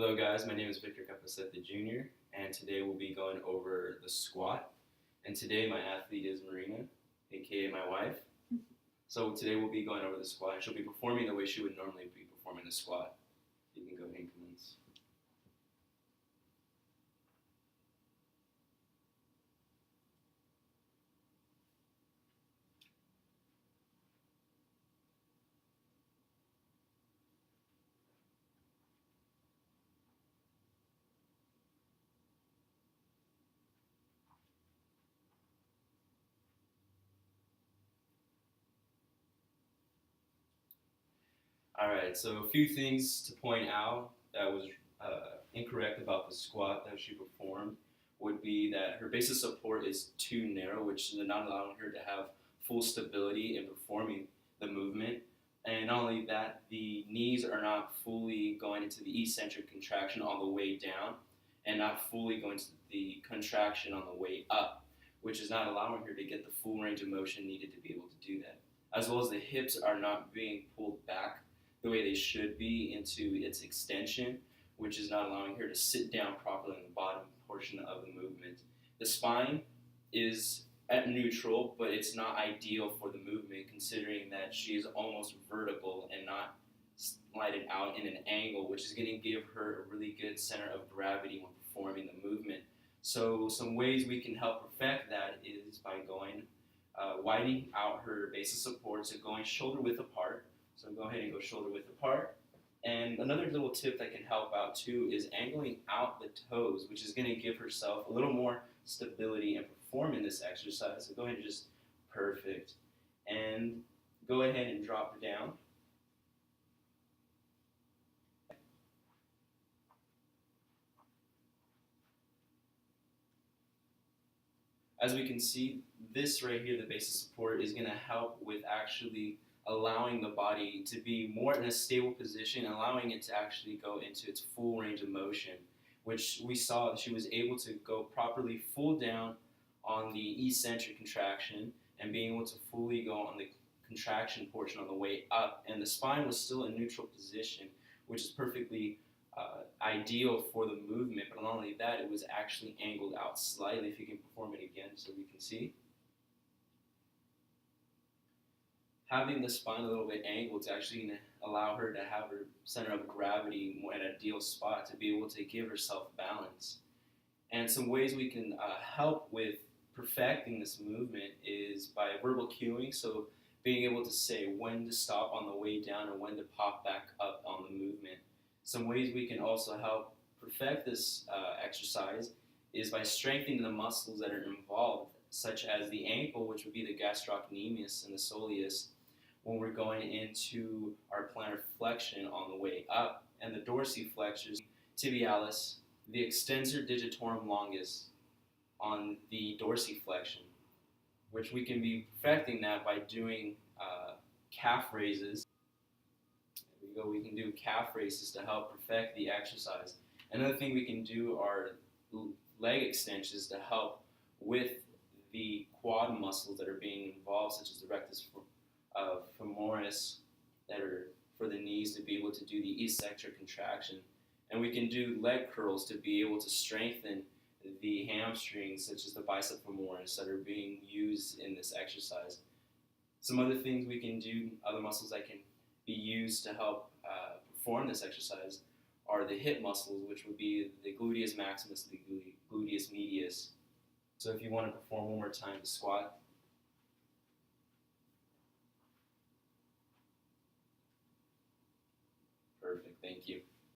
Hello guys, my name is Victor Capacete Jr. and today we'll be going over the squat. And today my athlete is Marina, aka my wife. So today we'll be going over the squat and she'll be performing the way she would normally be performing the squat. You can go ahead and commence. Alright, so a few things to point out that was incorrect about the squat that she performed would be that her base of support is too narrow, which is not allowing her to have full stability in performing the movement. And not only that, the knees are not fully going into the eccentric contraction on the way down and not fully going to the contraction on the way up, which is not allowing her to get the full range of motion needed to be able to do that. As well as the hips are not being pulled back the way they should be into its extension, which is not allowing her to sit down properly in the bottom portion of the movement. The spine is at neutral, but it's not ideal for the movement considering that she is almost vertical and not slided out in an angle, which is going to give her a really good center of gravity when performing the movement. So some ways we can help perfect that is by going widening out her base of support, so going shoulder width apart. So go ahead and go shoulder width apart. And another little tip that can help out too is angling out the toes, which is going to give herself a little more stability and performing this exercise. So go ahead and just perfect. And go ahead and drop her down. As we can see, this right here, the base of support, is going to help with actually allowing the body to be more in a stable position, allowing it to actually go into its full range of motion, which we saw she was able to go properly full down on the eccentric contraction and being able to fully go on the contraction portion on the way up. And the spine was still in neutral position, which is perfectly ideal for the movement. But not only that, it was actually angled out slightly. If you can perform it again so we can see. Having the spine a little bit angled is actually going to allow her to have her center of gravity in an ideal spot to be able to give herself balance. And some ways we can help with perfecting this movement is by verbal cueing, so being able to say when to stop on the way down and when to pop back up on the movement. Some ways we can also help perfect this exercise is by strengthening the muscles that are involved, such as the ankle, which would be the gastrocnemius and the soleus, when we're going into our plantar flexion on the way up, and the dorsiflexors, tibialis, the extensor digitorum longus on the dorsiflexion, which we can be perfecting that by doing calf raises. There we go, we can do calf raises to help perfect the exercise. Another thing we can do are leg extensions to help with the quad muscles that are being involved, such as the rectus femoris, that are for the knees to be able to do the eccentric contraction. And we can do leg curls to be able to strengthen the hamstrings, such as the bicep femoris, that are being used in this exercise. Some other things we can do, other muscles that can be used to help perform this exercise are the hip muscles, which would be the gluteus maximus, the gluteus medius. So if you want to perform one more time the squat. Perfect, thank you.